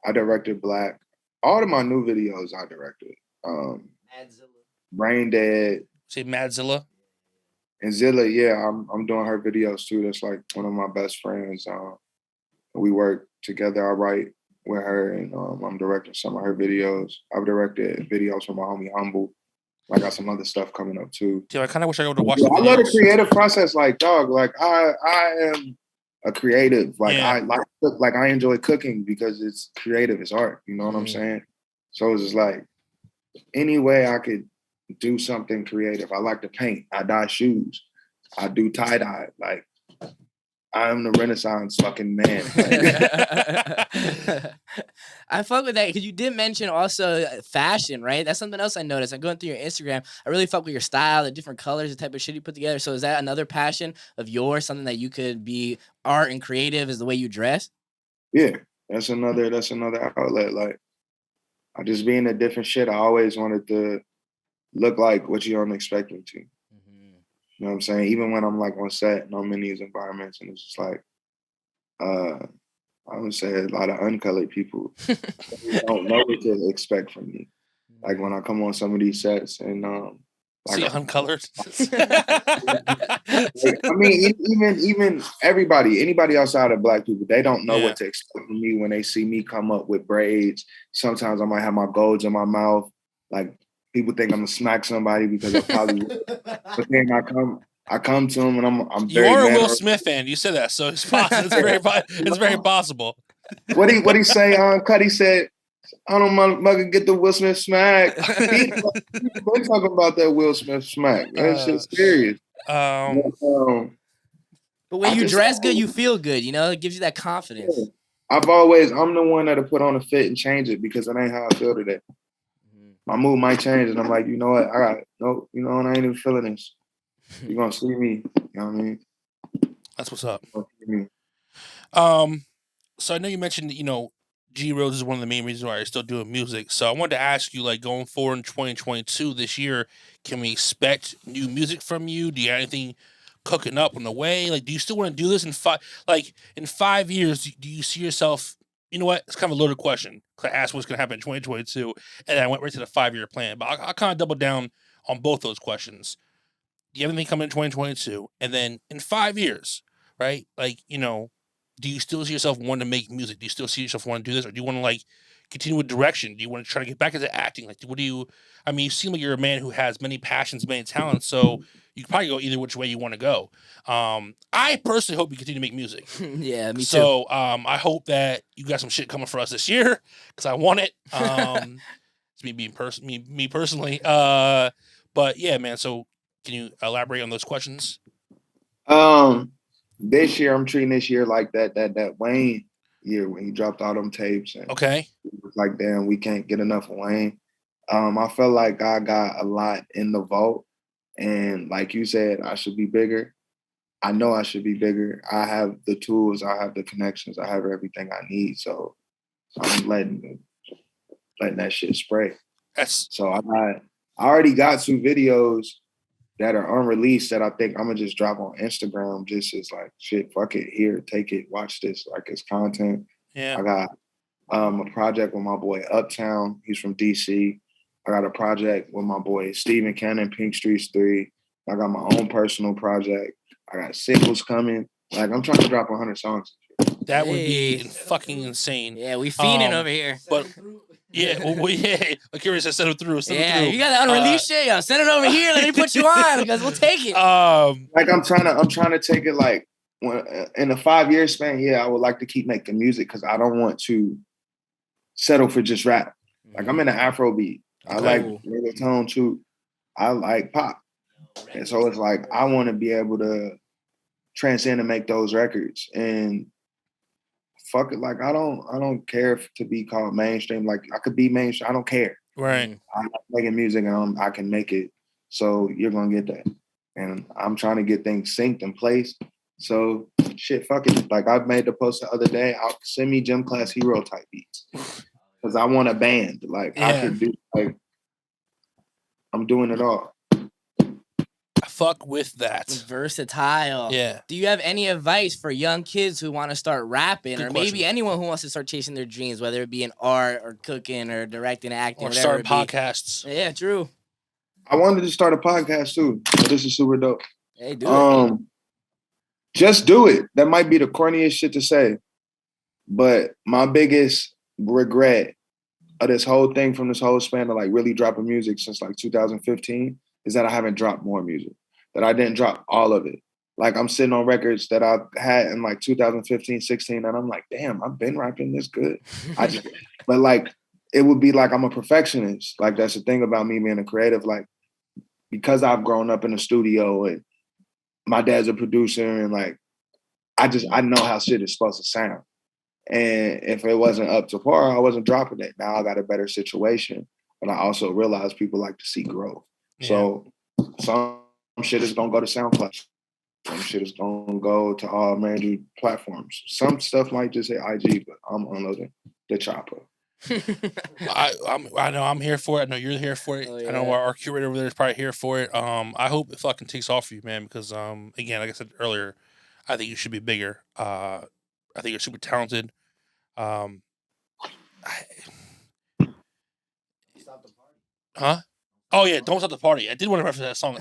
I directed Black. All of my new videos I directed. Brain Dead. Say Madzilla. And Zilla, yeah, I'm doing her videos too. That's like one of my best friends. We work together. I write with her, and I'm directing some of her videos. I've directed videos for my homie Humble. I got some other stuff coming up too. Dude, I kind of wish I would have watched the videos. I love the creative process. Like, dog, like I am a creative. Like I enjoy cooking because it's creative. It's art. You know what I'm saying? So it's just like any way I could do something creative. I like to paint. I dye shoes. I do tie dye. Like I'm the Renaissance fucking man. I fuck with that because you did mention also fashion, right? That's something else I noticed. I'm going through your Instagram. I really fuck with your style, the different colors, the type of shit you put together. So is that another passion of yours? Something that you could be art and creative is the way you dress? Yeah, that's another outlet. Like I just being a different shit. I always wanted to look like what you don't expect me to. You know what I'm saying? Even when I'm like on set and I'm in these environments and it's just like, I would say a lot of uncolored people don't know what to expect from me. Like when I come on some of these sets and see uncolored. I mean, even anybody outside of Black people, they don't know what to expect from me when they see me come up with braids. Sometimes I might have my golds in my mouth. Like people think I'm gonna smack somebody because I probably would. But then I come to them and I'm you very are a Will Smith fan. You said that, so it's possible. It's very possible. What he say? Cut. He said, "I don't motherfucker get the Will Smith smack." We're talking about that Will Smith smack. That shit's serious. But when you dress good, you feel good. It gives you that confidence. Yeah. I'm the one that'll put on a fit and change it because it ain't how I feel today. My mood might change, and I'm like, you know what? I ain't even feeling this. You're gonna see me. You know what I mean? That's what's up. So I know you mentioned, G Rose is one of the main reasons why you're still doing music. So I wanted to ask you, like, going forward in 2022 this year, can we expect new music from you? Do you have anything cooking up on the way? Like, do you still want to do this in 5 years? Do you see yourself? You know what? It's kind of a loaded question. I asked what's going to happen in 2022, and I went right to the 5-year plan. But I'll kind of double down on both those questions. Do you have anything coming in 2022? And then in 5 years, right? Like, do you still see yourself wanting to make music? Do you still see yourself wanting to do this? Or do you want to, like, continue with direction? Do you want to try to get back into acting? Like, you seem like you're a man who has many passions, many talents, so you can probably go either which way you want to go. I personally hope you continue to make music. Yeah, me too. So I hope that you got some shit coming for us this year, because I want it. It's me personally. But yeah, man, so can you elaborate on those questions? This year, I'm treating this year like that Wayne year when he dropped all them tapes. And okay. It was like, damn, we can't get enough of Wayne. I felt like I got a lot in the vault. And like you said, I should be bigger. I know I should be bigger. I have the tools. I have the connections. I have everything I need. So I'm letting that shit spray. So I already got 2 videos that are unreleased that I think I'm gonna just drop on Instagram. Just as like shit, fuck it, here, take it, watch this, like it's content. Yeah. I got a project with my boy Uptown. He's from DC. I got a project with my boy Steven Cannon, Pink Streets 3. I got my own personal project. I got singles coming. Like I'm trying to drop 100 songs. That would be Hey. fucking insane. Yeah, we fiending over here. But yeah, yeah. Like Curious said, send it through. Send it Yeah, through. you got the unreleased shit. Yo, send it over here. Let me put you on because we'll take it. Like I'm trying to take it like in a 5-year span. Yeah, I would like to keep making music because I don't want to settle for just rap. Like I'm in an Afro beat. I like reggaeton too. I like pop, and so it's like I want to be able to transcend and make those records. And fuck it, like I don't care to be called mainstream. Like I could be mainstream. I don't care. Right. I'm making music and I can make it. So you're gonna get that. And I'm trying to get things synced in place. So shit, fuck it. Like I made the post the other day. I'll send me gym class hero type beats. Because I want a band. Like I could do like I'm doing it all. Fuck with that. Versatile. Yeah. Do you have any advice for young kids who want to start rapping, Good or question. maybe anyone who wants to start chasing their dreams, whether it be in art or cooking or directing, acting, Or whatever start it be? podcasts. Yeah, true. I wanted to start a podcast too. So this is super dope. Hey, do it. Just do it. That might be the corniest shit to say. But my biggest regret of this whole thing from this whole span of like really dropping music since like 2015 is that I haven't dropped more music. That I didn't drop all of it. Like I'm sitting on records that I had in like 2015, 16, and I'm like, damn, I've been rapping this good. But like, it would be like I'm a perfectionist. Like that's the thing about me being a creative. Like, because I've grown up in the studio and my dad's a producer and like, I know how shit is supposed to sound. And if it wasn't up to par, I wasn't dropping it. Now I got a better situation, but I also realize people like to see growth. Yeah. So some shit is gonna go to SoundCloud. Some shit is gonna go to all major platforms. Some stuff might just say IG, but I'm unloading the chopper. I know I'm here for it. I know you're here for it. Oh, yeah. I know our curator over there is probably here for it. I hope it fucking takes off for you, man, because again, like I said earlier, I think you should be bigger. I think you're super talented. Huh? Oh yeah, Don't Stop the Party. I did want to reference that song.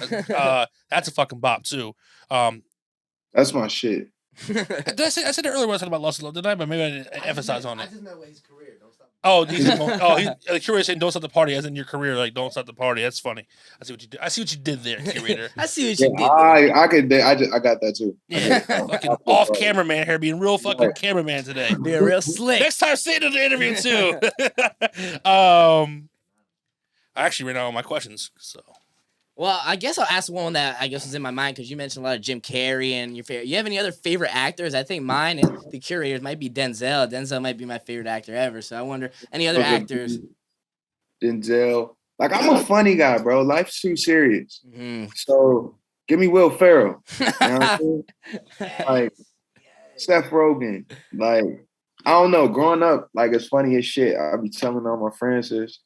That's a fucking bop too. That's my shit. Did I said it earlier when I was talking about Lost Love, did I? But maybe I didn't emphasize on it. I just meant his career. Don't stop. Oh, he's the curator saying "Don't stop the party," as in your career, like "Don't stop the party." That's funny. I see what you did. I see what you did there, curator. I see what Yeah, you did. There. I got that too. Yeah, fucking off cameraman here, being real fucking cameraman today. Being real slick. Next time, sit in the interview too. I actually ran out of my questions, so. Well, I guess I'll ask one that I guess was in my mind because you mentioned a lot of Jim Carrey and your favorite. You have any other favorite actors? I think mine and the curators might be Denzel. Denzel might be my favorite actor ever. So I wonder any other actors. Denzel. Like I'm a funny guy, bro. Life's too serious. Mm-hmm. So give me Will Ferrell. You know what I'm saying? Like Seth Rogen. Like I don't know. Growing up, like it's funny as shit. I be telling all my friends this.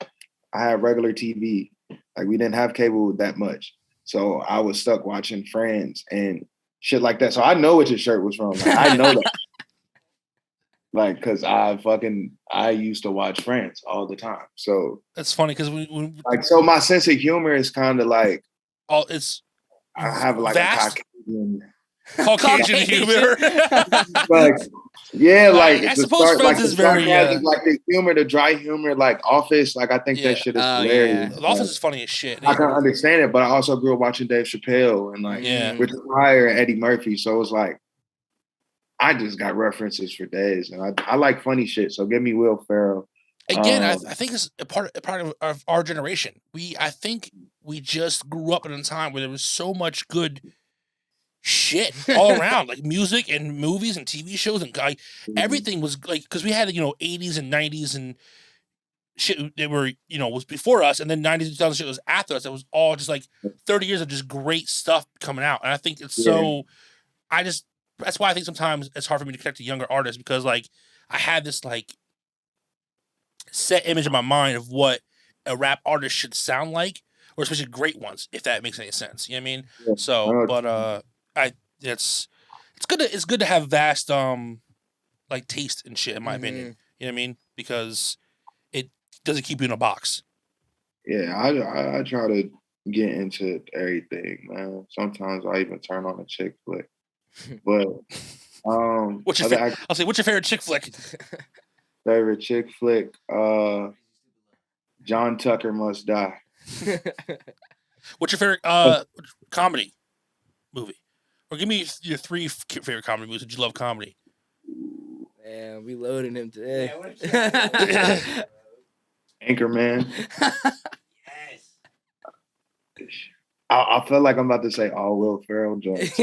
I had regular TV. Like we didn't have cable that much. So I was stuck watching Friends and shit like that. So I know what your shirt was from. Like, I know that. Like, cause I used to watch Friends all the time. So that's funny because when like, so my sense of humor is kind of like, it's I have like vast. a Caucasian humor. like, yeah, like I suppose Friends like is very like the humor, the dry humor, like Office. Like I think that shit is hilarious. Yeah. The Office is funny as shit. I can understand it, but I also grew up watching Dave Chappelle and like Richard Pryor and Eddie Murphy. So it's like I just got references for days, and I like funny shit. So give me Will Ferrell. Again, I think it's a part of our generation. I think we just grew up in a time where there was so much good shit all around, like music and movies and TV shows and everything was like, because we had 80s and 90s and shit that were was before us, and then 90s and 2000 shit was after us. It was all just like 30 years of just great stuff coming out, and I think it's so. That's why I think sometimes it's hard for me to connect to younger artists, because like I had this like set image in my mind of what a rap artist should sound like, or especially great ones, if that makes any sense. You know what I mean? Yeah. So, but it's good to have vast like taste and shit, in my opinion. You know what I mean? Because it doesn't keep you in a box. Yeah, I try to get into everything, man. Sometimes I even turn on a chick flick. But What's your I'll say, what's your favorite chick flick? favorite chick flick? John Tucker Must Die. What's your favorite comedy movie? Or give me your 3 favorite comedy movies. Did you love comedy? Man, we loading him today. Anchorman. I feel like I'm about to say all Will Ferrell jokes.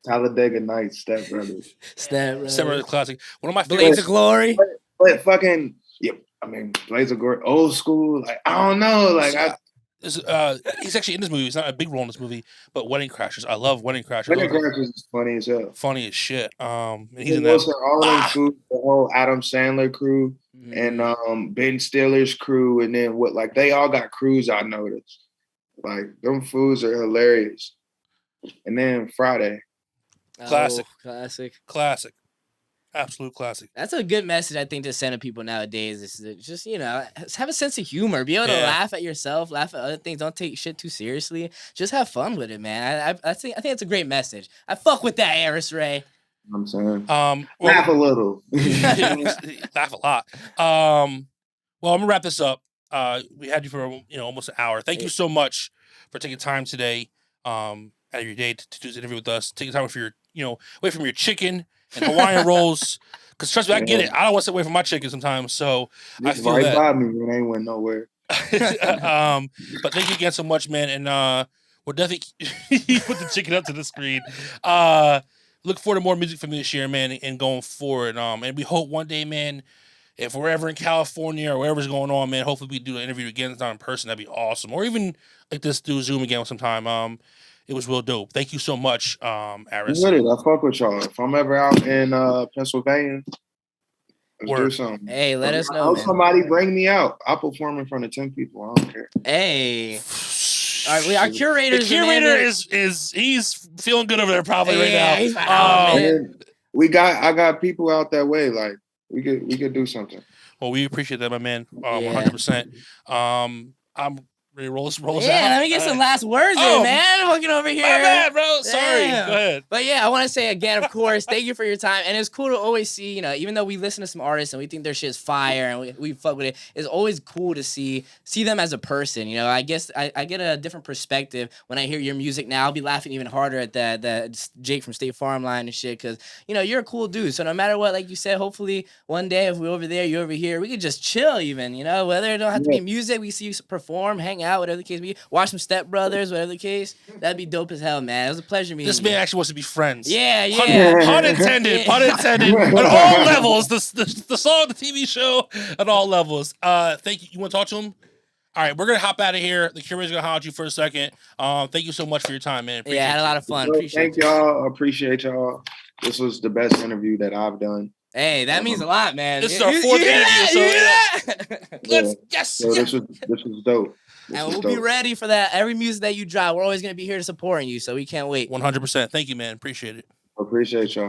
Talladega Nights, Step Brothers. Step Brothers classic. One of my favorites. Blades of Glory. But fucking, yeah, I mean, Blades of Glory, old school. Like, I don't know. Like, he's actually in this movie. He's not a big role in this movie, but Wedding Crashers. I love Wedding Crashers. Wedding Crashers is funny as hell. Funny as shit. He's in that. All them crew, the whole Adam Sandler crew and Ben Stiller's crew, and then like they all got crews. I noticed. Like them fools are hilarious. And then Friday. Classic. Classic. Absolute classic. That's a good message, I think, to send to people nowadays. Is just, have a sense of humor. Be able to laugh at yourself, laugh at other things. Don't take shit too seriously. Just have fun with it, man. I think it's a great message. I fuck with that, Aris Ray. I'm saying. Laugh a little. Laugh a lot. Well, I'm gonna wrap this up. We had you for almost an hour. Thank you so much for taking time today, out of your day to do this interview with us. Taking time for your, away from your chicken and Hawaiian rolls. Because trust me, I get it. I don't want to sit away from my chicken sometimes. So I feel that. By me, it ain't went nowhere. But thank you again so much, man. And we'll definitely put the chicken up to the screen. Look forward to more music from this year, man, and going forward. And we hope one day, man, if we're ever in California or wherever's going on, man, hopefully we do an interview again. It's not in person. That'd be awesome. Or even like this, do Zoom again sometime. It was real dope. Thank you so much, Aris. I fuck with y'all. If I'm ever out in Pennsylvania, let's do something. Hey, let us know. Somebody bring me out. I'll perform in front of 10 people. I don't care. Hey. All right, our curator. The curator is he's feeling good over there probably right now. He's man. I got people out that way. Like we could do something. Well, we appreciate that, my man. 100%. I'm ready to roll us out. Let me get some last words in, man. I'm looking over here. My bad, bro. Sorry. Damn. Go ahead. But yeah, I want to say again, of course, thank you for your time. And it's cool to always see, even though we listen to some artists and we think their shit is fire and we fuck with it, it's always cool to see them as a person. I guess I get a different perspective when I hear your music now. I'll be laughing even harder at that Jake from State Farm line and shit because, you're a cool dude. So no matter what, like you said, hopefully one day if we're over there, you're over here, we could just chill even, whether it don't have to be music, we see you perform, hang out, whatever the case be, watch some Step Brothers, whatever the case. That'd be dope as hell, man. It was a pleasure meeting you. This man actually wants to be friends. Yeah. Pun intended. Pun intended. At all levels. The song, the TV show, at all levels. Thank you. You want to talk to him? All right, we're gonna hop out of here. The curator's gonna holler at you for a second. Thank you so much for your time, man. I had a lot of fun. Thank y'all. Appreciate y'all. This was the best interview that I've done. Hey, that means a lot, man. This is our 4th interview. So this was dope. And we'll be ready for that. Every music that you drop, we're always going to be here to supporting you, so we can't wait. 100%. Thank you, man. Appreciate it. Appreciate y'all.